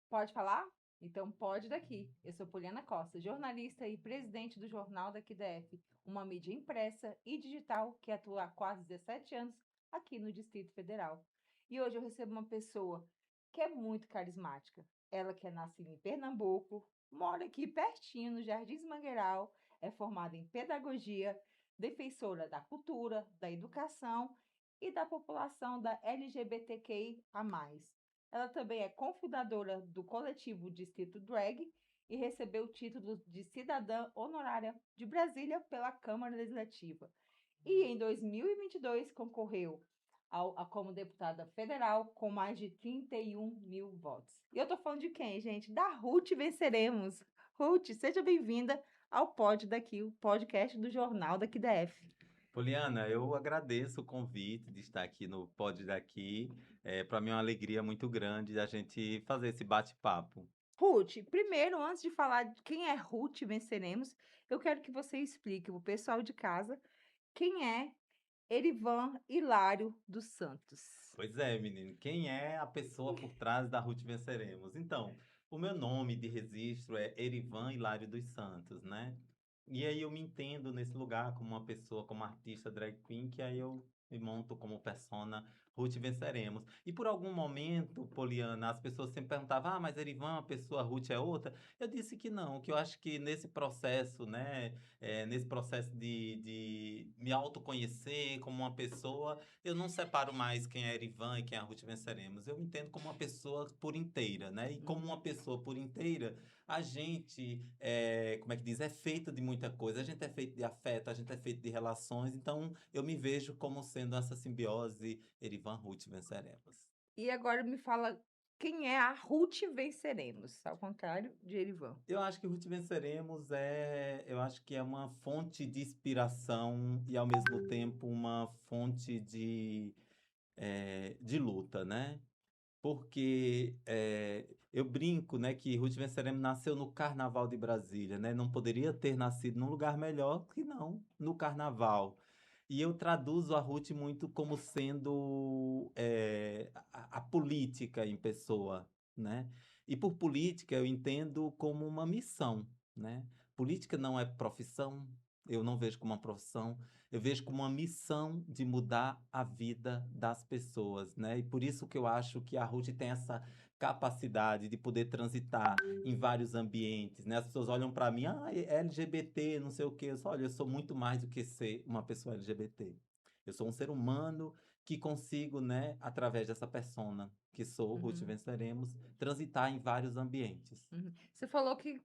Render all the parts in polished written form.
Pode falar? Então pode daqui. Eu sou Poliana Costa, jornalista e presidente do jornal Daqui DF, uma mídia impressa e digital que atua há quase 17 anos aqui no Distrito Federal. E hoje eu recebo uma pessoa que é muito carismática. Ela que é nascida em Pernambuco, mora aqui pertinho no Jardins Mangueiral, é formada em pedagogia, defensora da cultura, da educação e da população da LGBTQIA+. Ela também é cofundadora do coletivo Distrito Drag e recebeu o título de cidadã honorária de Brasília pela Câmara Legislativa. E em 2022 concorreu como deputada federal com mais de 31 mil votos. E eu tô falando de quem, gente? Da Ruth Venceremos. Ruth, seja bem-vinda ao Pod Daqui, o podcast do Jornal Daqui DF. Poliana, eu agradeço o convite de estar aqui no Pod Daqui. Para mim é uma alegria muito grande a gente fazer esse bate-papo. Ruth, primeiro, antes de falar de quem é Ruth Venceremos, eu quero que você explique para o pessoal de casa quem é Erivan Hilário dos Santos. Pois é, menino, quem é a pessoa por trás da Ruth Venceremos? Então, o meu nome de registro é Erivan Hilário dos Santos, né? E aí eu me entendo nesse lugar como uma pessoa, como artista drag queen, que aí eu me monto como persona Ruth Venceremos. E por algum momento, Poliana, as pessoas sempre perguntavam, mas Erivan é uma pessoa, Ruth é outra. Eu disse que não, que eu acho que nesse processo, né, nesse processo de me autoconhecer como uma pessoa, eu não separo mais quem é Erivan e quem é a Ruth Venceremos. Eu me entendo como uma pessoa por inteira, né? E como uma pessoa por inteira, a gente, como é que diz, é feito de muita coisa. A gente é feito de afeto, a gente é feito de relações. Então, eu me vejo como sendo essa simbiose Erivan, Ruth Venceremos. E agora me fala quem é a Ruth Venceremos, ao contrário de Erivan. Eu acho que Ruth Venceremos eu acho que é uma fonte de inspiração e ao mesmo tempo uma fonte de luta, né? Porque eu brinco, né, que Ruth Venceremos nasceu no Carnaval de Brasília, né? Não poderia ter nascido num lugar melhor que não no Carnaval. E eu traduzo a Ruth muito como sendo a política em pessoa, né? E por política eu entendo como uma missão, né? Política não é profissão, eu não vejo como uma profissão, eu vejo como uma missão de mudar a vida das pessoas, né? E por isso que eu acho que a Ruth tem essa capacidade de poder transitar em vários ambientes, né? As pessoas olham para mim, é LGBT, não sei o quê. Eu só, olha, eu sou muito mais do que ser uma pessoa LGBT. Eu sou um ser humano que consigo, né, através dessa persona que sou, Ruth Uhum, Venceremos, transitar em vários ambientes. uhum. Você falou que,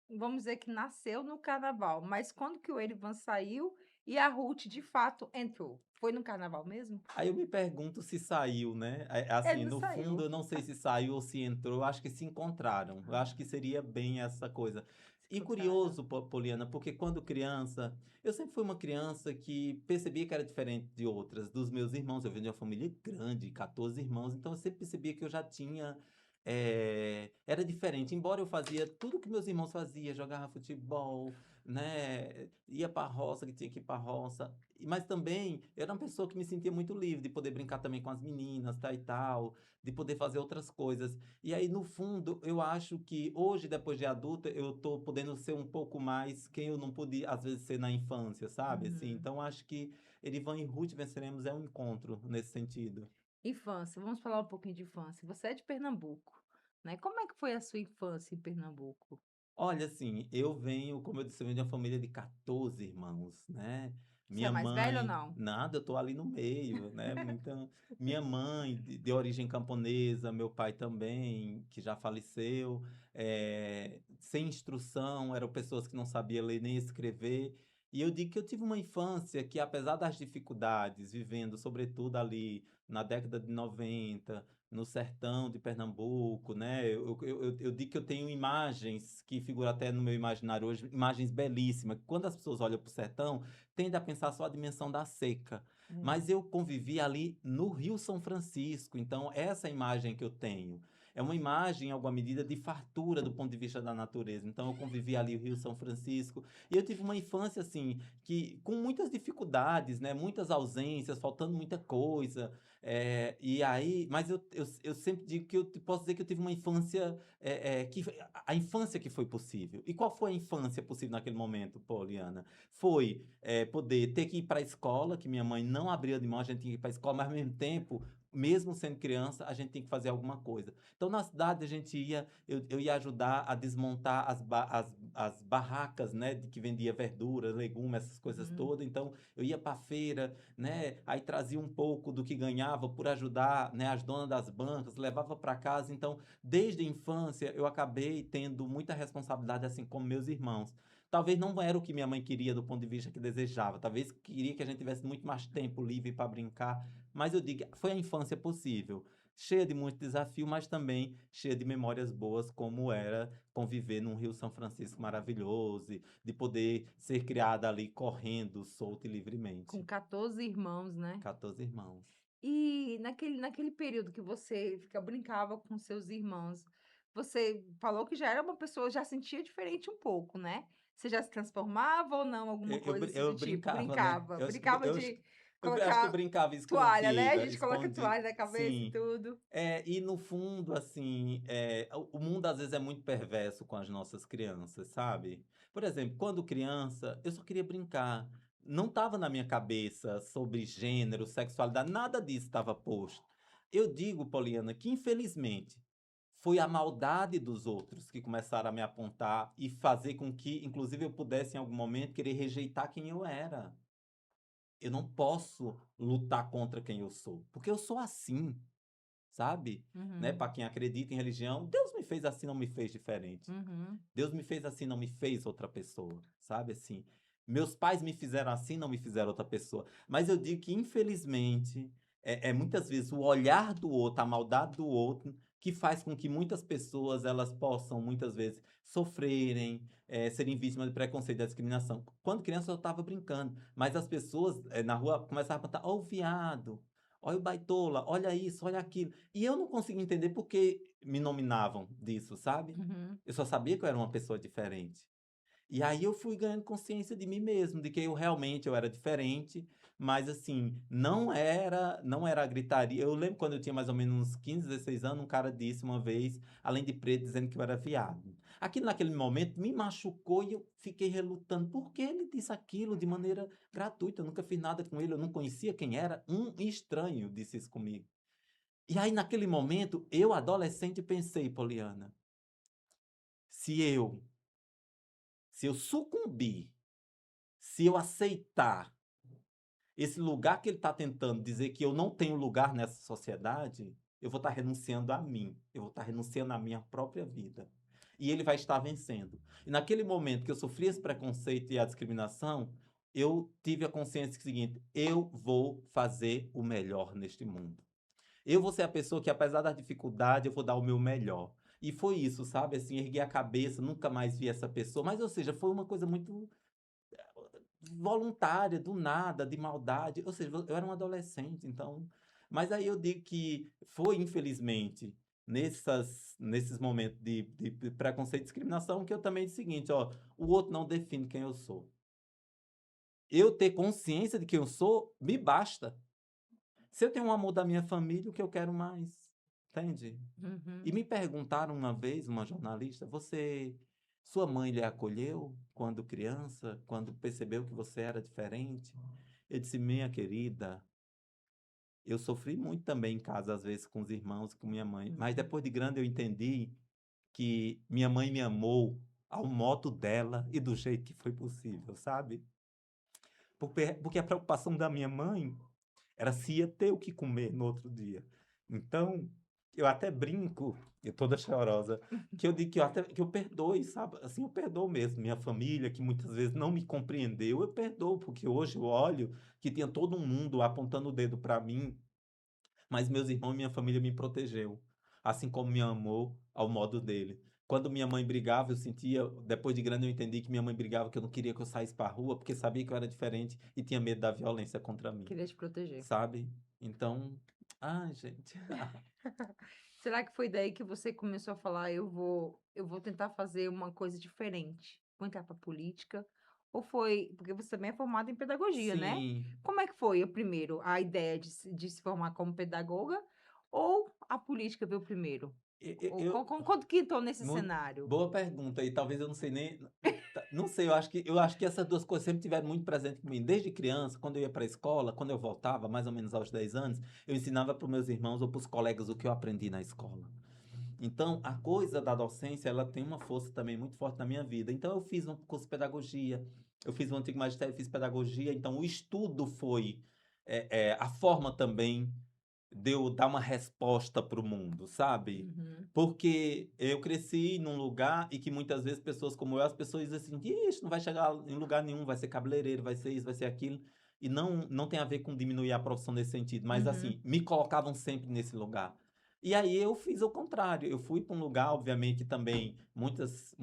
vamos dizer que nasceu no carnaval, mas quando que o Erivan saiu e a Ruth de fato entrou? Foi no carnaval mesmo? Aí eu me pergunto se saiu, né? Ele Assim, não no fundo, saiu. eu não sei se saiu ou se entrou, eu acho que se encontraram. Eu acho que seria bem essa coisa. Se E encontraram. curioso, Poliana, porque quando criança, eu sempre fui uma criança que percebia que era diferente de outras, dos meus irmãos. Eu venho de uma família grande, 14 irmãos, então eu sempre percebia que eu já tinha. Era diferente, embora eu fazia tudo que meus irmãos faziam, jogava futebol, né? Ia para roça, que tinha que ir para roça. Mas também eu era uma pessoa que me sentia muito livre de poder brincar também com as meninas, tá, e tal, de poder fazer outras coisas. E aí, no fundo, eu acho que hoje, depois de adulta, eu tô podendo ser um pouco mais quem eu não podia, às vezes, ser na infância, sabe? Assim, Uhum. então, acho que Erivan e Ruth Venceremos é um encontro nesse sentido. Infância, vamos falar um pouquinho de infância. Você é de Pernambuco, né? Como é que foi a sua infância em Pernambuco? Olha, assim, eu venho, como eu disse, eu venho de uma família de 14 irmãos, né? Você é Minha mais velho ou mãe, não? nada, eu tô ali no meio, né? Então, minha mãe, de origem camponesa, meu pai também, que já faleceu, sem instrução, eram pessoas que não sabiam ler nem escrever. E eu digo que eu tive uma infância que, apesar das dificuldades, vivendo sobretudo ali na década de 90 no sertão de Pernambuco, né? Eu digo que eu tenho imagens que figuram até no meu imaginário hoje, imagens belíssimas. Quando as pessoas olham para o sertão, tendem a pensar só a dimensão da seca. Hum. Mas eu convivi ali no Rio São Francisco, então essa é a imagem que eu tenho. é uma imagem, em alguma medida, de fartura do ponto de vista da natureza. Então, eu convivi ali o Rio São Francisco, e eu tive uma infância, assim, que com muitas dificuldades, né? Muitas ausências, faltando muita coisa. E aí, mas eu sempre digo que eu posso dizer que eu tive uma infância, a infância que foi possível. E qual foi a infância possível naquele momento, Poliana? Foi poder ter que ir para a escola, que minha mãe não abria de mão, a gente tinha que ir para a escola, mas ao mesmo tempo, mesmo sendo criança, a gente tem que fazer alguma coisa. Então, na cidade, a gente eu ia ajudar a desmontar as barracas, né, de que vendia verdura, legumes, essas coisas Uhum. todas. Então, eu ia para a feira, né, aí trazia um pouco do que ganhava por ajudar, né, as donas das bancas, levava para casa. Então, desde a infância, eu acabei tendo muita responsabilidade, assim como meus irmãos. Talvez não era o que minha mãe queria do ponto de vista que desejava. Talvez queria que a gente tivesse muito mais tempo livre para brincar. Mas eu digo, foi a infância possível. Cheia de muito desafio, mas também cheia de memórias boas, como era conviver num Rio São Francisco maravilhoso, e de poder ser criada ali correndo, solto e Com livremente. 14 irmãos, né? 14 irmãos. E naquele período que você brincava com seus irmãos, você falou que já era uma pessoa, já sentia diferente um pouco, né? Você já se transformava ou não, alguma coisa assim Eu do tipo? brincava, né? Brincava. Brincava de Eu acho que eu colocar brincava toalha, né? A escondida, gente coloca escondido. toalha na cabeça e Sim. tudo. E no fundo, assim, o mundo às vezes é muito perverso com as nossas crianças, sabe? Por exemplo, quando criança, eu só queria brincar. Não estava na minha cabeça sobre gênero, sexualidade, nada disso estava posto. Eu digo, Poliana, que infelizmente foi a maldade dos outros que começaram a me apontar e fazer com que, inclusive, eu pudesse em algum momento querer rejeitar quem eu era. Eu não posso lutar contra quem eu sou, porque eu sou assim, sabe? Né? Uhum, Para quem acredita em religião, Deus me fez assim, não me fez diferente. uhum. Deus me fez assim, não me fez outra pessoa, sabe assim? Meus pais me fizeram assim, não me fizeram outra pessoa. Mas eu digo que, infelizmente, muitas vezes o olhar do outro, a maldade do outro, que faz com que muitas pessoas elas possam, muitas vezes, sofrerem, serem vítimas de preconceito e discriminação. Quando criança eu estava brincando, mas as pessoas na rua começavam a perguntar, ó o viado, olha o baitola, olha isso, olha aquilo. E eu não conseguia entender por que me nominavam disso, sabe? Uhum. Eu só sabia que eu era uma pessoa diferente. E aí eu fui ganhando consciência de mim mesmo, de que eu era diferente, mas assim, não era a gritaria. Eu lembro quando eu tinha mais ou menos uns 15, 16 anos, um cara disse uma vez, além de preto, dizendo que eu era viado. Aquilo naquele momento me machucou e eu fiquei relutando. Por que ele disse aquilo de maneira gratuita? Eu nunca fiz nada com ele, eu não conhecia quem era. Um estranho disse isso comigo. E aí, naquele momento, eu, adolescente, pensei, Poliana, se eu se eu sucumbir, se eu aceitar esse lugar que ele está tentando dizer que eu não tenho lugar nessa sociedade, eu vou estar renunciando a mim, eu vou estar renunciando à minha própria vida. E ele vai estar vencendo. E naquele momento que eu sofri esse preconceito e a discriminação, eu tive a consciência seguinte: eu vou fazer o melhor neste mundo. Eu vou ser a pessoa que, apesar da dificuldade, eu vou dar o meu melhor. E foi isso, sabe? Assim, ergui a cabeça, nunca mais vi essa pessoa. Mas, ou seja, foi uma coisa muito voluntária, do nada, de maldade. Ou seja, eu era um adolescente, então. Mas aí eu digo que foi, infelizmente, nesses momentos de preconceito e discriminação, que eu também disse o seguinte: ó, o outro não define quem eu sou. Eu ter consciência de quem eu sou, me basta. Se eu tenho um amor da minha família, o que eu quero mais? Entende? E Uhum. me perguntaram uma vez, uma jornalista, sua mãe lhe acolheu quando criança, quando percebeu que você era diferente? Eu disse, minha querida, eu sofri muito também em casa, às vezes, com os irmãos, com minha mãe. Mas Uhum. depois de grande eu entendi que minha mãe me amou ao modo dela e do jeito que foi possível, sabe? Porque a preocupação da minha mãe era se ia ter o que comer no outro dia. Então, eu até brinco, eu toda chorosa, que eu digo que eu perdoe, sabe? Assim, eu perdoo mesmo. Minha família, que muitas vezes não me compreendeu, eu perdoo, porque hoje eu olho que tinha todo um mundo apontando o dedo para mim, mas meus irmãos e minha família me protegeu, assim como me amou ao modo dele. Quando minha mãe brigava, eu sentia, depois de grande eu entendi que minha mãe brigava que eu não queria que eu saísse para rua, porque sabia que eu era diferente e tinha medo da violência contra mim, Queria te proteger. sabe? Então, ai, gente. Será que foi daí que você começou a falar: "Eu vou tentar fazer uma coisa diferente, vou entrar para política"? Ou foi porque você também é formada em pedagogia, né? Sim, Como é que foi o primeiro, a ideia de se formar como pedagoga ou a política veio primeiro? Ou eu, quando que entrou nesse muito cenário? boa pergunta e talvez eu não sei nem, não sei, eu acho que essas duas coisas sempre tiveram muito presente comigo. Desde criança, quando eu ia para a escola, quando eu voltava, mais ou menos aos 10 anos, eu ensinava para os meus irmãos ou para os colegas o que eu aprendi na escola. Então, a coisa da docência, ela tem uma força também muito forte na minha vida. Então, eu fiz um curso de pedagogia, eu fiz um antigo magistério, fiz pedagogia. Então, o estudo foi a forma também de eu dar uma resposta para o mundo, sabe? Uhum, Porque eu cresci num lugar e que muitas vezes pessoas como eu, as pessoas dizem assim, ixi, não vai chegar em lugar nenhum, vai ser cabeleireiro, vai ser isso, vai ser aquilo. E não tem a ver com diminuir a profissão nesse sentido, mas uhum. assim, me colocavam sempre nesse lugar. E aí eu fiz o contrário. Eu fui para um lugar, obviamente, também muitas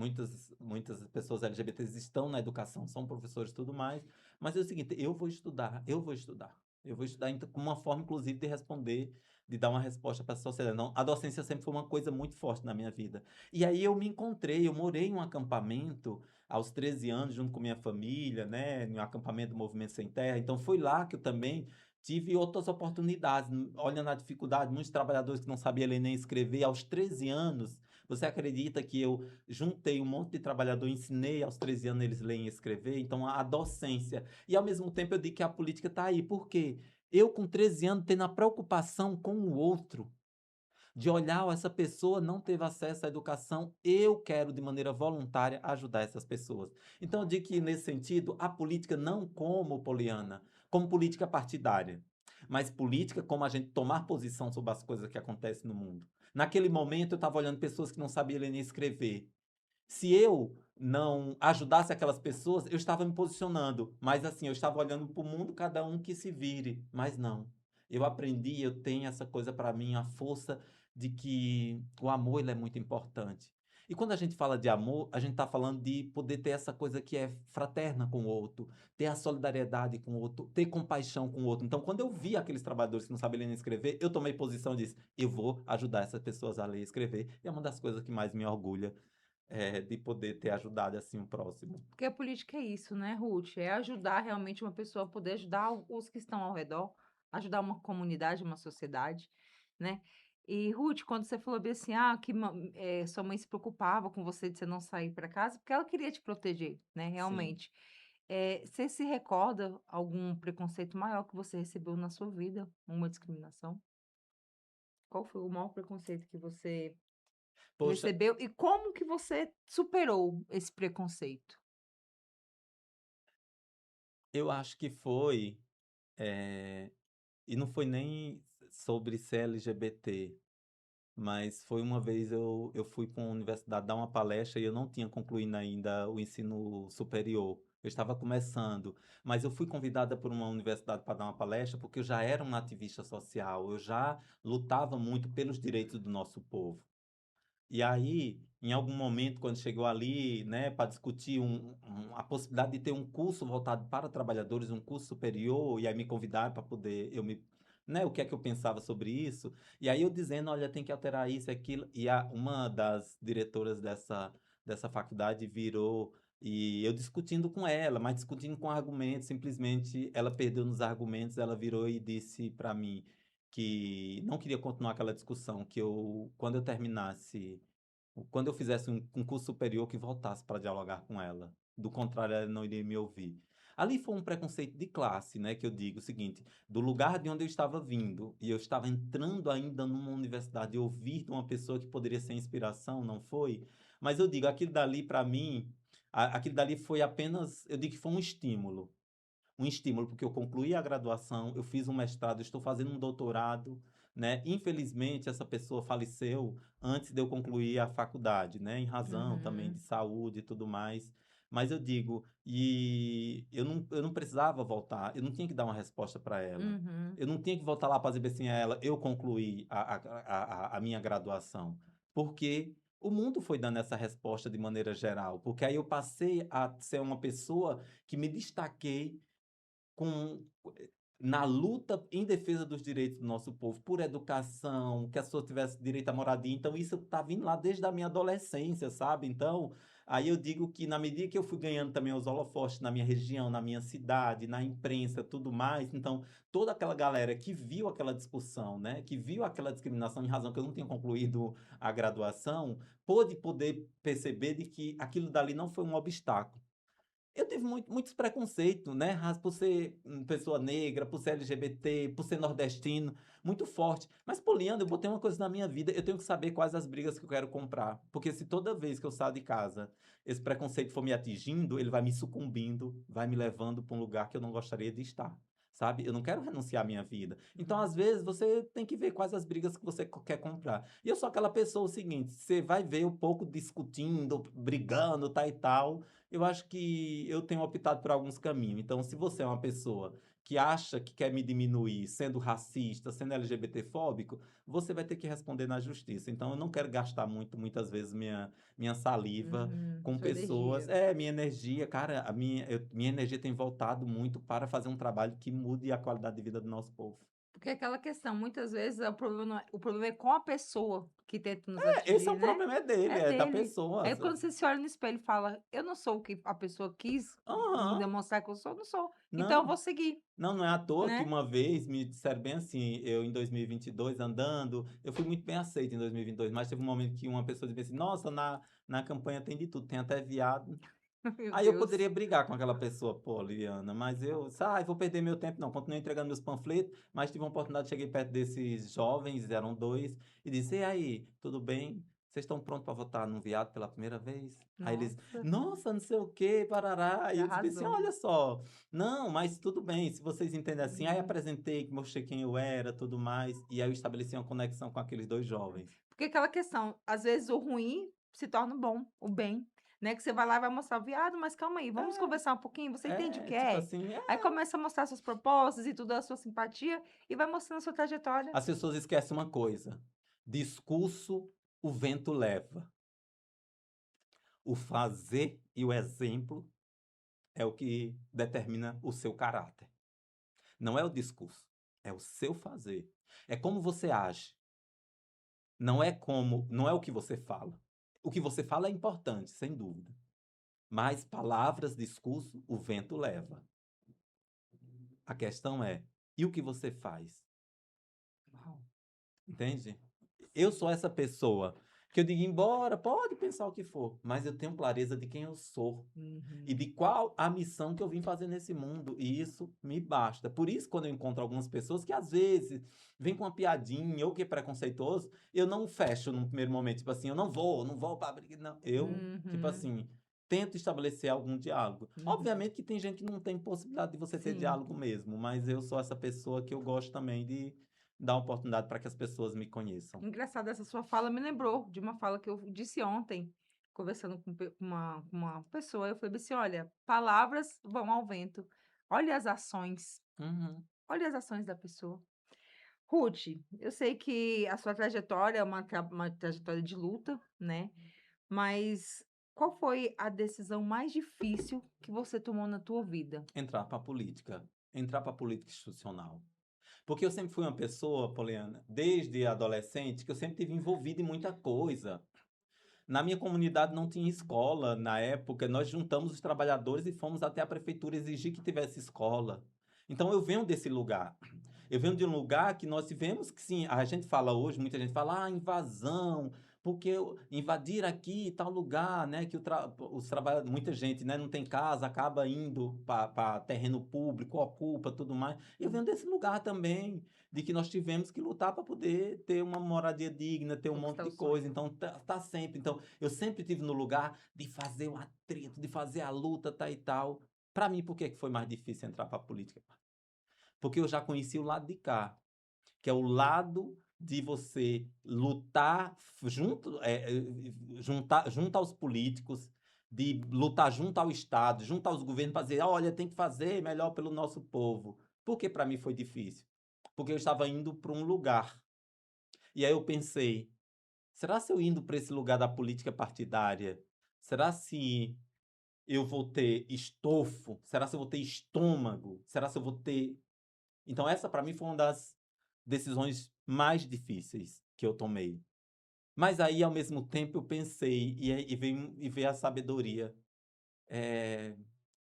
pessoas LGBTs estão na educação, são professores e tudo mais. Mas é o seguinte, eu vou estudar, eu vou estudar. Eu vou estudar com uma forma, inclusive, de responder, de dar uma resposta para a sociedade. Não, a docência sempre foi uma coisa muito forte na minha vida. E aí eu me encontrei, eu morei em um acampamento aos 13 anos, junto com minha família, né, em um acampamento do Movimento Sem Terra. Então foi lá que eu também tive outras oportunidades. Olha na dificuldade, muitos trabalhadores que não sabiam ler nem escrever, aos 13 anos, você acredita que eu juntei um monte de trabalhador, ensinei aos 13 anos eles lerem e escrever? Então, a docência. E, ao mesmo tempo, eu digo que a política está aí. Por quê? Eu, com 13 anos, tendo a preocupação com o outro, de olhar, ó, essa pessoa não teve acesso à educação, eu quero, de maneira voluntária, ajudar essas pessoas. Então, eu digo que, nesse sentido, a política não como Poliana, como política partidária, mas política como a gente tomar posição sobre as coisas que acontecem no mundo. Naquele momento, eu estava olhando pessoas que não sabiam ler nem escrever. Se eu não ajudasse aquelas pessoas, eu estava me posicionando, mas assim, eu estava olhando para o mundo, cada um que se vire, mas não. Eu aprendi, eu tenho essa coisa para mim, a força de que o amor ele é muito importante. E quando a gente fala de amor, a gente está falando de poder ter essa coisa que é fraterna com o outro, ter a solidariedade com o outro, ter compaixão com o outro. Então, quando eu vi aqueles trabalhadores que não sabem ler nem escrever, eu tomei posição e disse: eu vou ajudar essas pessoas a ler e escrever. E é uma das coisas que mais me orgulha de poder ter ajudado assim o próximo. Porque a política é isso, né, Ruth? É ajudar realmente uma pessoa a poder ajudar os que estão ao redor, ajudar uma comunidade, uma sociedade, né? E, Ruth, quando você falou bem assim, que sua mãe se preocupava com você de você não sair para casa, porque ela queria te proteger, né, Sim. realmente. Você se recorda algum preconceito maior que você recebeu na sua vida? Uma discriminação? Qual foi o maior preconceito que você Poxa, recebeu e como que você superou esse preconceito? eu acho que foi, eh, e não foi nem sobre ser LGBT, mas foi uma vez eu fui para uma universidade dar uma palestra e eu não tinha concluído ainda o ensino superior. Eu estava começando, mas eu fui convidada por uma universidade para dar uma palestra porque eu já era um ativista social, eu já lutava muito pelos direitos do nosso povo. E aí, em algum momento, quando chegou ali, né, para discutir a possibilidade de ter um curso voltado para trabalhadores, um curso superior, e aí me convidaram para poder, né, o que é que eu pensava sobre isso, e aí eu dizendo, olha, tem que alterar isso, aquilo, e uma das diretoras dessa faculdade virou, e eu discutindo com ela, mas discutindo com argumentos, simplesmente ela perdeu nos argumentos, ela virou e disse para mim, que não queria continuar aquela discussão, que quando eu terminasse, quando eu fizesse um curso superior, que voltasse para dialogar com ela. Do contrário, ela não iria me ouvir. Ali foi um preconceito de classe, né? Que eu digo o seguinte: do lugar de onde eu estava vindo, e eu estava entrando ainda numa universidade, e ouvir de uma pessoa que poderia ser inspiração, não foi? Mas eu digo, aquilo dali para mim, aquilo dali foi apenas, eu digo que foi um estímulo, porque eu concluí a graduação, eu fiz um mestrado, estou fazendo um doutorado, né? Infelizmente, essa pessoa faleceu antes de eu concluir a faculdade, né? Em razão também de Uhum, saúde e tudo mais. Mas eu digo, e eu não precisava voltar, eu não tinha que dar uma resposta para ela. uhum. Eu não tinha que voltar lá para dizer assim a ela, eu concluí a minha graduação. Porque o mundo foi dando essa resposta de maneira geral. Porque aí eu passei a ser uma pessoa que me destaquei com na luta em defesa dos direitos do nosso povo, por educação, que a pessoa tivesse direito à moradia. Então, isso tá vindo lá desde a minha adolescência, sabe? Então, aí eu digo que na medida que eu fui ganhando também os holofotes na minha região, na minha cidade, na imprensa, tudo mais, então, toda aquela galera que viu aquela discussão, né, que viu aquela discriminação em razão que eu não tinha concluído a graduação, pôde poder perceber de que aquilo dali não foi um obstáculo. Eu tive muitos preconceitos, né? Por ser pessoa negra, por ser LGBT, por ser nordestino, muito forte. Mas, Poliana, eu botei uma coisa na minha vida, eu tenho que saber quais as brigas que eu quero comprar. Porque se toda vez que eu saio de casa, esse preconceito for me atingindo, ele vai me sucumbindo, vai me levando para um lugar que eu não gostaria de estar. Sabe? Eu não quero renunciar à minha vida. Então, às vezes, você tem que ver quais as brigas que você quer comprar. E eu sou aquela pessoa, o seguinte, você vai ver um pouco discutindo, brigando, tal e tal. Eu acho que eu tenho optado por alguns caminhos. Então, se você é uma pessoa que acha que quer me diminuir sendo racista, sendo LGBTfóbico, você vai ter que responder na justiça. Então, eu não quero gastar muitas vezes minha saliva com Sua pessoas. energia. É, minha energia, cara, minha energia tem voltado muito para fazer um trabalho que mude a qualidade de vida do nosso povo. Porque é aquela questão, muitas vezes o problema é com a pessoa que tenta nos Esse é atingir, o né? problema, é dele, É é da dele. pessoa. Aí quando você se olha no espelho e fala, eu não sou o que a pessoa quis me Aham, demonstrar que eu sou, não sou. Então eu não. vou seguir, Não, não é à toa que né? uma vez me disseram bem assim, eu em 2022 andando, eu fui muito bem aceito em 2022, mas teve um momento que uma pessoa disse assim, nossa, na campanha tem de tudo, tem até viado. Meu Aí eu Deus. poderia brigar com aquela pessoa, pô, Liliana, mas eu, vou perder meu tempo, não, continuei entregando meus panfletos, mas tive uma oportunidade, cheguei perto desses jovens, eram dois, e disse, e aí, tudo bem? Vocês estão prontos para votar num viado pela primeira vez? Aí eles, Nossa, nossa, não sei o quê, parará. E você eu disse assim, arrasou. olha só, não, mas tudo bem, se vocês entendem assim. Aí Uhum. apresentei, mostrei quem eu era, tudo mais, e aí eu estabeleci uma conexão com aqueles dois jovens. Porque aquela questão, às vezes o ruim se torna o bom, o bem, né? Que você vai lá e vai mostrar, viado, mas calma aí, vamos conversar um pouquinho, você entende o que Tipo é? assim, Aí começa a mostrar suas propostas e tudo, a sua simpatia, e vai mostrando a sua trajetória. as pessoas esquecem uma coisa: discurso o vento leva, o fazer e o exemplo é o que determina o seu caráter. Não é o discurso, é o seu fazer. É como você age. Não é o que você fala. O que você fala é importante, sem dúvida. Mas palavras, discurso, o vento leva. A questão é, e o que você faz? Uau. Entende? Eu sou essa pessoa que eu digo, embora, pode pensar o que for, mas eu tenho clareza de quem eu sou e Uhum. de qual a missão que eu vim fazer nesse mundo, e isso me basta. Por isso, quando eu encontro algumas pessoas que às vezes vêm com uma piadinha ou que é preconceituoso, eu não fecho num primeiro momento, tipo assim, eu não vou para briga, não. Eu, tipo Uhum. assim, tento estabelecer algum diálogo. Uhum. Obviamente que tem gente que não tem possibilidade de você ter Sim. diálogo mesmo, mas eu sou essa pessoa que eu gosto também de dar oportunidade para que as pessoas me conheçam. Engraçado, essa sua fala me lembrou de uma fala que eu disse ontem, conversando com uma pessoa. Eu falei assim: olha, palavras vão ao vento. Olha as ações. Uhum. Olha as ações da pessoa. Ruth, eu sei que a sua trajetória é uma trajetória de luta, né? Mas qual foi a decisão mais difícil que você tomou na tua vida? Entrar para a política institucional. Porque eu sempre fui uma pessoa, Poliana, desde adolescente, que eu sempre tive envolvido em muita coisa. Na minha comunidade não tinha escola na época, nós juntamos os trabalhadores e fomos até a prefeitura exigir que tivesse escola. Então eu venho desse lugar. Eu venho de um lugar que nós tivemos que, sim, a gente fala hoje, muita gente fala, invasão, porque invadir aqui tal lugar, né, que os trabalhadores, muita gente, né, não tem casa, acaba indo para terreno público, ocupa, tudo mais. Eu venho desse lugar também, de que nós tivemos que lutar para poder ter uma moradia digna, ter um monte Conquistar de o coisa. sonho. Então, tá sempre. Então, eu sempre tive no lugar de fazer o atrito, de fazer a luta, tal e tal. Para mim, por que que foi mais difícil entrar para a política? Porque eu já conheci o lado de cá, que é o lado de você lutar junto, junto aos políticos, de lutar junto ao Estado, junto aos governos, para dizer, olha, tem que fazer melhor pelo nosso povo. Por que para mim foi difícil? Porque eu estava indo para um lugar. E aí eu pensei, será se eu indo para esse lugar da política partidária, será se eu vou ter estofo? Será se eu vou ter estômago? Será se eu vou ter Então, essa, para mim, foi uma das decisões mais difíceis que eu tomei. Mas aí, ao mesmo tempo, eu pensei, e veio a sabedoria, eh,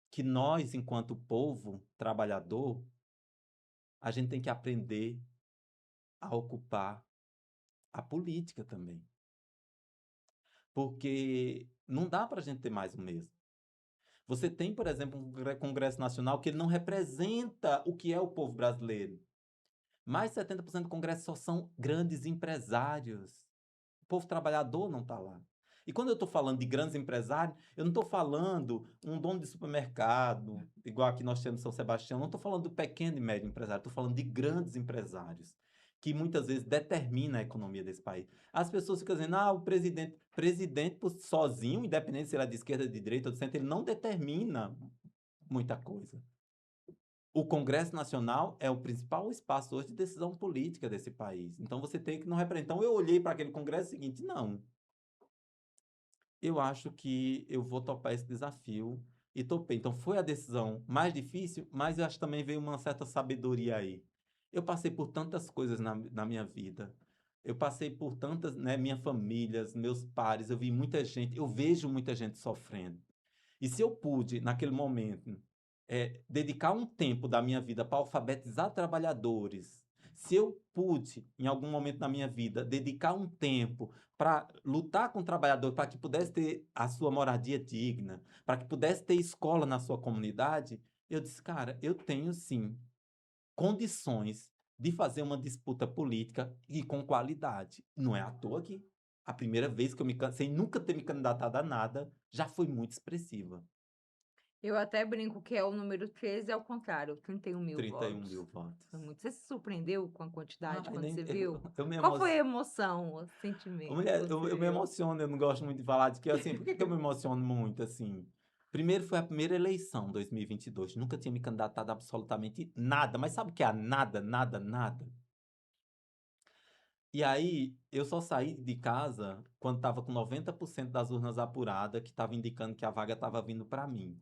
que nós, enquanto povo trabalhador, a gente tem que aprender a ocupar a política também. Porque não dá para a gente ter mais o mesmo. Você tem, por exemplo, um Congresso Nacional que ele não representa o que é o povo brasileiro. Mais de 70% do Congresso só são grandes empresários. O povo trabalhador não está lá. E quando eu estou falando de grandes empresários, eu não estou falando um dono de supermercado, igual aqui nós temos em São Sebastião, não estou falando do pequeno e médio empresário, estou falando de grandes empresários, que muitas vezes determinam a economia desse país. As pessoas ficam dizendo, o presidente sozinho, independente se ele é de esquerda, de direita ou de centro, ele não determina muita coisa. O Congresso Nacional é o principal espaço hoje de decisão política desse país. Então você tem que não representar. Então eu olhei para aquele Congresso seguinte, não. Eu acho que eu vou topar esse desafio e topei. Então foi a decisão mais difícil, mas eu acho que também veio uma certa sabedoria aí. Eu passei por tantas coisas na minha vida. Eu passei por tantas, né, minha família, meus pares, eu vi muita gente, eu vejo muita gente sofrendo. E se eu pude, naquele momento, dedicar um tempo da minha vida para alfabetizar trabalhadores, se eu pude, em algum momento da minha vida, dedicar um tempo para lutar com o trabalhador, para que pudesse ter a sua moradia digna, para que pudesse ter escola na sua comunidade, eu disse, cara, eu tenho sim condições de fazer uma disputa política e com qualidade. Não é à toa que a primeira vez que eu sem nunca ter me candidatado a nada, já foi muito expressiva. Eu até brinco que é o número 13 ao contrário, 31.000 31 votos. mil votos. Foi muito. Você se surpreendeu com a quantidade Ai, quando nem, você viu? eu me Qual foi a emociono. emoção, o sentimento que Mulher, você eu me viu? emociono, eu não gosto muito de falar de que, assim, por que eu me emociono muito, assim? Primeiro foi a primeira eleição, 2022. Nunca tinha me candidatado a absolutamente nada, mas sabe o que é a nada, nada, nada? E aí, eu só saí de casa quando estava com 90% das urnas apuradas, que estava indicando que a vaga estava vindo para mim.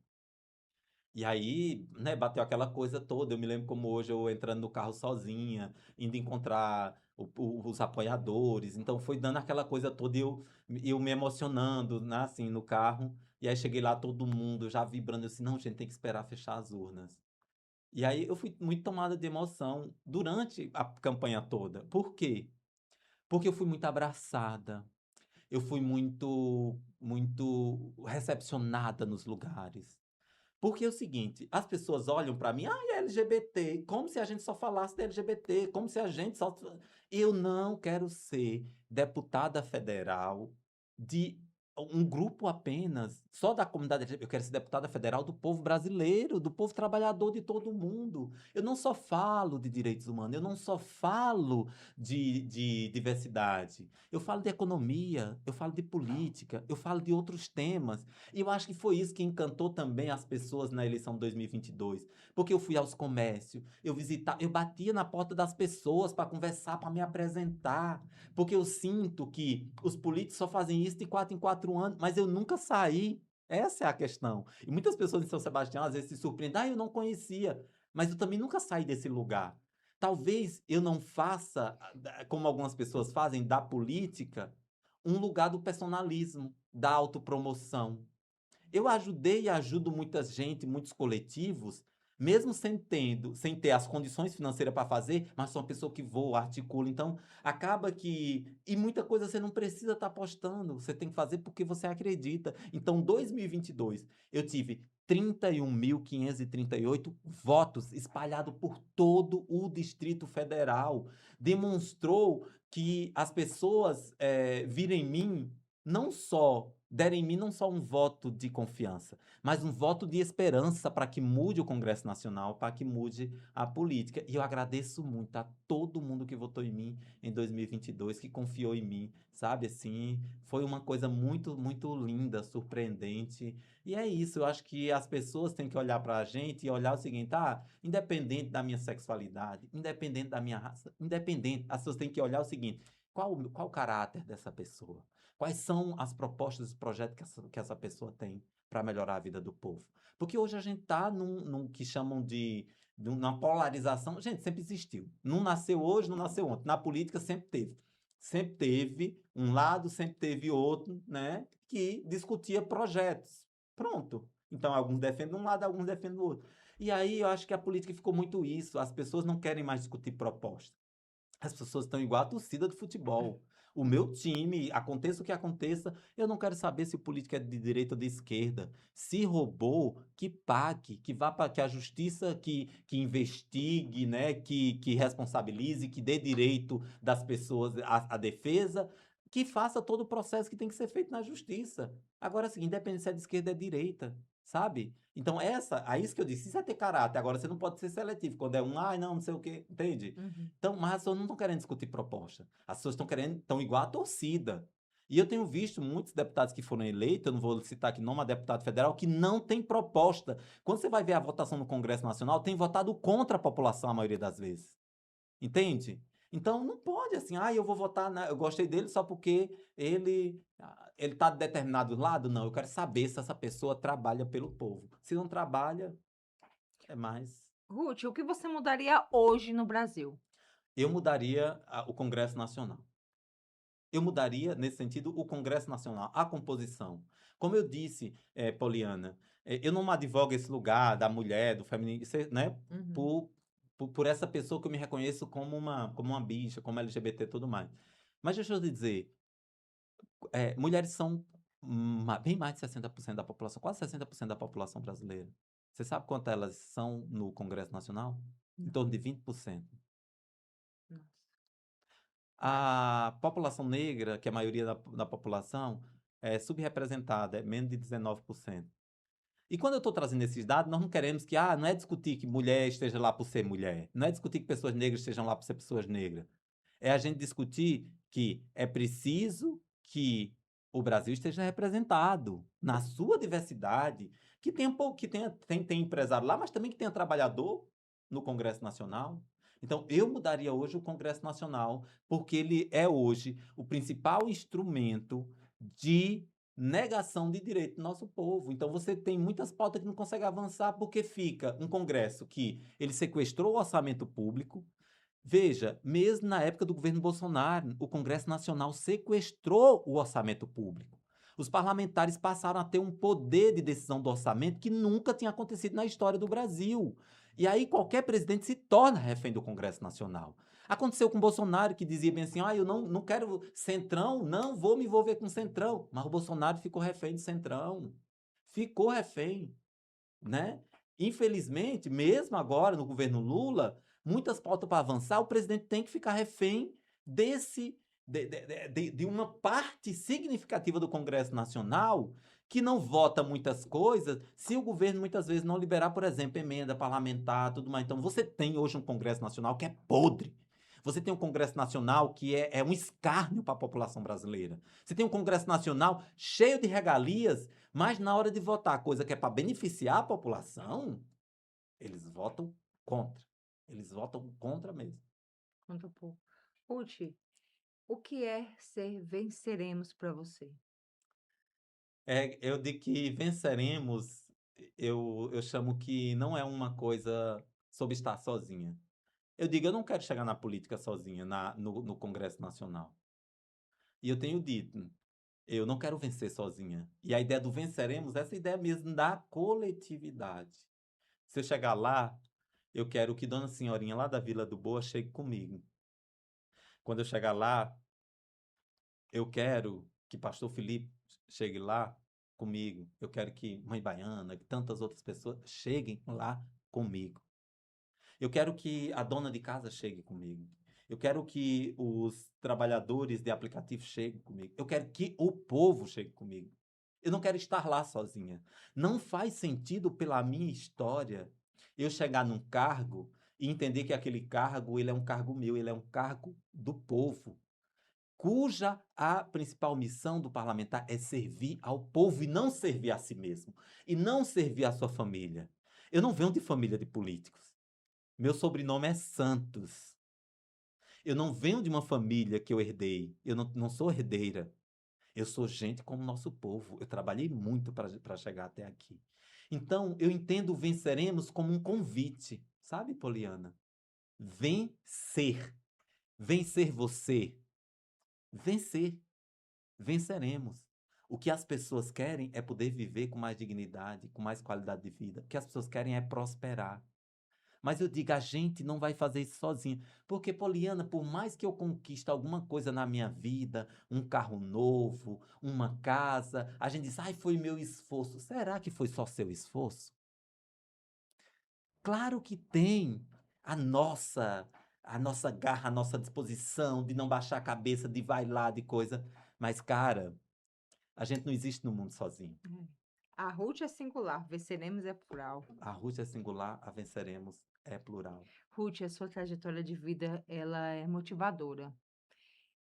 E aí, né, bateu aquela coisa toda. Eu me lembro como hoje eu entrando no carro sozinha, indo encontrar os apoiadores. Então foi dando aquela coisa toda e eu me emocionando, né, assim, no carro. E aí cheguei lá, todo mundo já vibrando. Eu disse, não, gente, tem que esperar fechar as urnas. E aí eu fui muito tomada de emoção durante a campanha toda. Por quê? Porque eu fui muito abraçada. Eu fui muito recepcionada nos lugares. Porque é o seguinte, as pessoas olham para mim, é LGBT, como se a gente só falasse de LGBT, como se a gente só. Eu não quero ser deputada federal de um grupo apenas, só da comunidade LGBT. Eu quero ser deputada federal do povo brasileiro, do povo trabalhador de todo mundo. Eu não só falo de direitos humanos, eu não só falo de diversidade. Eu falo de economia, eu falo de política, eu falo de outros temas. E eu acho que foi isso que encantou também as pessoas na eleição de 2022. Porque eu fui aos comércios, eu batia na porta das pessoas para conversar, para me apresentar. Porque eu sinto que os políticos só fazem isso de 4 em 4 anos, mas eu nunca saí. Essa é a questão. E muitas pessoas em São Sebastião às vezes se surpreendem, eu não conhecia, mas eu também nunca saí desse lugar. Talvez eu não faça, como algumas pessoas fazem, da política, um lugar do personalismo, da autopromoção. Eu ajudei e ajudo muita gente, muitos coletivos, mesmo sem ter as condições financeiras para fazer, mas sou uma pessoa que voa, articula. Então, acaba que. E muita coisa você não precisa estar postando, você tem que fazer porque você acredita. Então, 2022, eu tive 31.538 votos espalhados por todo o Distrito Federal. Demonstrou que as pessoas viram em mim não só deram em mim não só um voto de confiança, mas um voto de esperança para que mude o Congresso Nacional, para que mude a política. E eu agradeço muito a todo mundo que votou em mim em 2022, que confiou em mim, sabe? Assim, foi uma coisa muito, muito linda, surpreendente. E é isso, eu acho que as pessoas têm que olhar para a gente e olhar o seguinte, independente da minha sexualidade, independente da minha raça, independente, as pessoas têm que olhar o seguinte, qual o caráter dessa pessoa? Quais são as propostas e projetos que essa pessoa tem para melhorar a vida do povo? Porque hoje a gente está num que chamam de uma polarização. Gente, sempre existiu. Não nasceu hoje, não nasceu ontem. Na política sempre teve. Sempre teve um lado, sempre teve outro, né, que discutia projetos. Pronto. Então, alguns defendem um lado, alguns defendem o outro. E aí eu acho que a política ficou muito isso. As pessoas não querem mais discutir propostas. As pessoas estão igual a torcida de futebol. O meu time, aconteça o que aconteça, eu não quero saber se o político é de direita ou de esquerda. Se roubou, que pague, que vá para que a justiça que investigue, né, que responsabilize, que dê direito das pessoas à defesa, que faça todo o processo que tem que ser feito na justiça. Agora, assim, independente se é de esquerda ou de direita, sabe? Então, isso que eu disse, isso é ter caráter. Agora, você não pode ser seletivo. Quando é um, ai, não, não sei o quê, entende? Uhum. Então, mas as pessoas não estão querendo discutir proposta. As pessoas estão querendo, estão igual a torcida. E eu tenho visto muitos deputados que foram eleitos, eu não vou citar aqui nome, mas deputado federal, que não tem proposta. Quando você vai ver a votação no Congresso Nacional, tem votado contra a população a maioria das vezes. Entende? Então não pode assim, eu vou votar, eu gostei dele só porque ele tá de determinado lado. Não, eu quero saber se essa pessoa trabalha pelo povo. Se não trabalha, é mais. Ruth, o que você mudaria hoje no Brasil? Eu mudaria o Congresso Nacional. Eu mudaria, nesse sentido, o Congresso Nacional, a composição. Como eu disse, Poliana, eu não advogo esse lugar da mulher, do feminino, isso né, Uhum. por essa pessoa que eu me reconheço como uma bicha, como LGBT e tudo mais. Mas deixa eu te dizer, mulheres são bem mais de 60% da população, quase 60% da população brasileira. Você sabe quanto elas são no Congresso Nacional? Em Não. torno de 20%. Nossa. A população negra, que é a maioria da população, é subrepresentada, é menos de 19%. E quando eu estou trazendo esses dados, nós não queremos não é discutir que mulher esteja lá por ser mulher, não é discutir que pessoas negras estejam lá por ser pessoas negras. É a gente discutir que é preciso que o Brasil esteja representado na sua diversidade, que tenha um pouco, que tem empresário lá, mas também que tenha trabalhador no Congresso Nacional. Então, eu mudaria hoje o Congresso Nacional, porque ele é hoje o principal instrumento de negação de direito do nosso povo. Então, você tem muitas pautas que não consegue avançar porque fica um Congresso que ele sequestrou o orçamento público. Veja, mesmo na época do governo Bolsonaro, o Congresso Nacional sequestrou o orçamento público. Os parlamentares passaram a ter um poder de decisão do orçamento que nunca tinha acontecido na história do Brasil. E aí qualquer presidente se torna refém do Congresso Nacional. Aconteceu com o Bolsonaro, que dizia bem assim: eu não quero centrão, não vou me envolver com centrão. Mas o Bolsonaro ficou refém de centrão. Ficou refém, né? Infelizmente, mesmo agora no governo Lula, muitas pautas para avançar, o presidente tem que ficar refém de uma parte significativa do Congresso Nacional que não vota muitas coisas se o governo muitas vezes não liberar, por exemplo, emenda parlamentar, tudo mais. Então, você tem hoje um Congresso Nacional que é podre. Você tem um Congresso Nacional que é um escárnio para a população brasileira. Você tem um Congresso Nacional cheio de regalias, mas na hora de votar coisa que é para beneficiar a população, eles votam contra. Eles votam contra mesmo. Conta um pouco. Ruth, o que é ser venceremos para você? Eu digo que venceremos, eu chamo que não é uma coisa sobre estar sozinha. Eu digo, eu não quero chegar na política sozinha, no Congresso Nacional. E eu tenho dito, eu não quero vencer sozinha. E a ideia do venceremos, essa ideia mesmo da coletividade. Se eu chegar lá, eu quero que Dona Senhorinha lá da Vila do Boa chegue comigo. Quando eu chegar lá, eu quero que Pastor Felipe chegue lá comigo. Eu quero que Mãe Baiana, que tantas outras pessoas cheguem lá comigo. Eu quero que a dona de casa chegue comigo. Eu quero que os trabalhadores de aplicativo cheguem comigo. Eu quero que o povo chegue comigo. Eu não quero estar lá sozinha. Não faz sentido pela minha história eu chegar num cargo e entender que aquele cargo ele é um cargo meu, ele é um cargo do povo, cuja a principal missão do parlamentar é servir ao povo e não servir a si mesmo, e não servir a sua família. Eu não venho de família de políticos. Meu sobrenome é Santos. Eu não venho de uma família que eu herdei. Eu não sou herdeira. Eu sou gente como o nosso povo. Eu trabalhei muito para chegar até aqui. Então, eu entendo o venceremos como um convite, sabe, Poliana? Vencer. Vencer você. Vencer. Venceremos. O que as pessoas querem é poder viver com mais dignidade, com mais qualidade de vida. O que as pessoas querem é prosperar. Mas eu digo, a gente não vai fazer isso sozinho. Porque, Poliana, por mais que eu conquiste alguma coisa na minha vida, um carro novo, uma casa, a gente diz, ai, foi meu esforço. Será que foi só seu esforço? Claro que tem a nossa garra, a nossa disposição de não baixar a cabeça, de vai lá, de coisa. Mas, cara, a gente não existe no mundo sozinho. A Ruth é singular, venceremos é plural. A Rússia é singular, a venceremos é plural. Ruth, a sua trajetória de vida, ela é motivadora.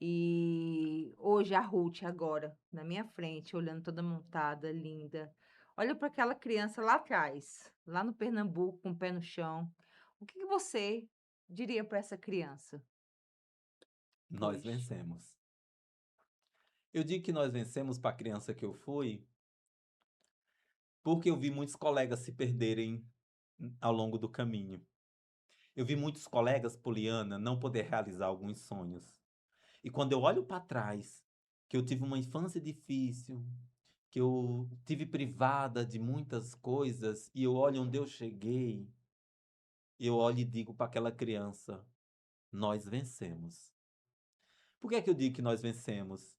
E hoje a Ruth, agora, na minha frente, olhando toda montada, linda. Olha para aquela criança lá atrás, lá no Pernambuco, com o pé no chão. O que que você diria para essa criança Nós hoje? vencemos. Eu digo que nós vencemos para a criança que eu fui, porque eu vi muitos colegas se perderem ao longo do caminho. Eu vi muitos colegas, Poliana, não poder realizar alguns sonhos. E quando eu olho para trás, que eu tive uma infância difícil, que eu tive privada de muitas coisas, e eu olho onde eu cheguei, eu olho e digo para aquela criança: nós vencemos. Por que é que eu digo que nós vencemos?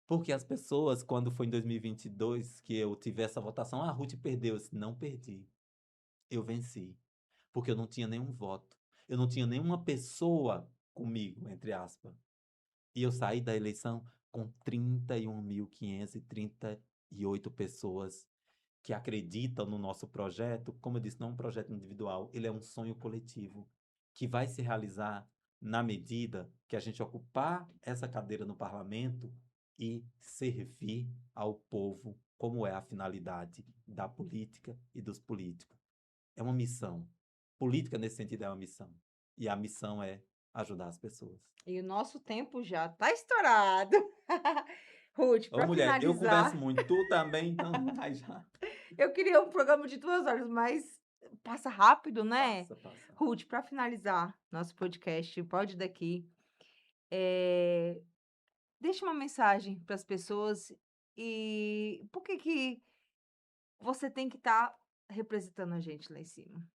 Porque as pessoas, quando foi em 2022 que eu tive essa votação, a Ruth perdeu. Eu disse, não perdi, eu venci. Porque eu não tinha nenhum voto. Eu não tinha nenhuma pessoa comigo, entre aspas. E eu saí da eleição com 31.538 pessoas que acreditam no nosso projeto. Como eu disse, não é um projeto individual, ele é um sonho coletivo que vai se realizar na medida que a gente ocupar essa cadeira no parlamento e servir ao povo, como é a finalidade da política e dos políticos. É uma missão. Política, nesse sentido, é uma missão. E a missão é ajudar as pessoas. E o nosso tempo já está estourado. Ruth, Ô, para mulher, eu converso finalizar, muito, tu também, então, aí já. eu queria um programa de 2 horas, mas passa rápido, né? Passa, passa. Ruth, para finalizar nosso podcast, pode daqui. eh, Deixa uma mensagem para as pessoas e por que que você tem que estar representando a gente lá em cima?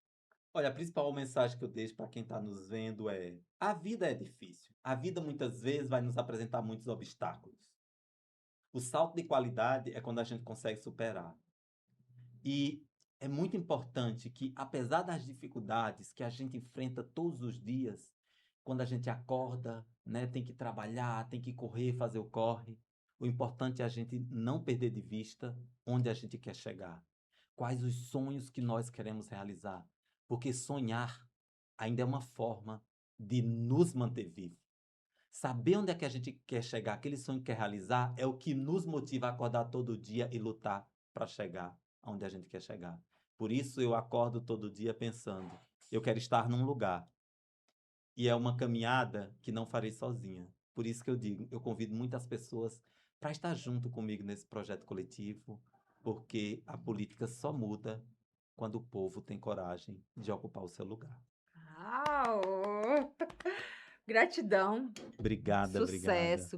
Olha, a principal mensagem que eu deixo para quem está nos vendo é: a vida é difícil. A vida muitas vezes vai nos apresentar muitos obstáculos. O salto de qualidade é quando a gente consegue superar. E é muito importante que, apesar das dificuldades que a gente enfrenta todos os dias, quando a gente acorda, né, tem que trabalhar, tem que correr, fazer o corre, o importante é a gente não perder de vista onde a gente quer chegar, quais os sonhos que nós queremos realizar, porque sonhar ainda é uma forma de nos manter vivos. Saber onde é que a gente quer chegar, aquele sonho que quer realizar, é o que nos motiva a acordar todo dia e lutar para chegar aonde a gente quer chegar. Por isso eu acordo todo dia pensando, eu quero estar num lugar. E é uma caminhada que não farei sozinha. Por isso que eu digo, eu convido muitas pessoas para estar junto comigo nesse projeto coletivo, porque a política só muda quando o povo tem coragem de ocupar o seu lugar. Uau! Gratidão, Obrigada, obrigada. sucesso.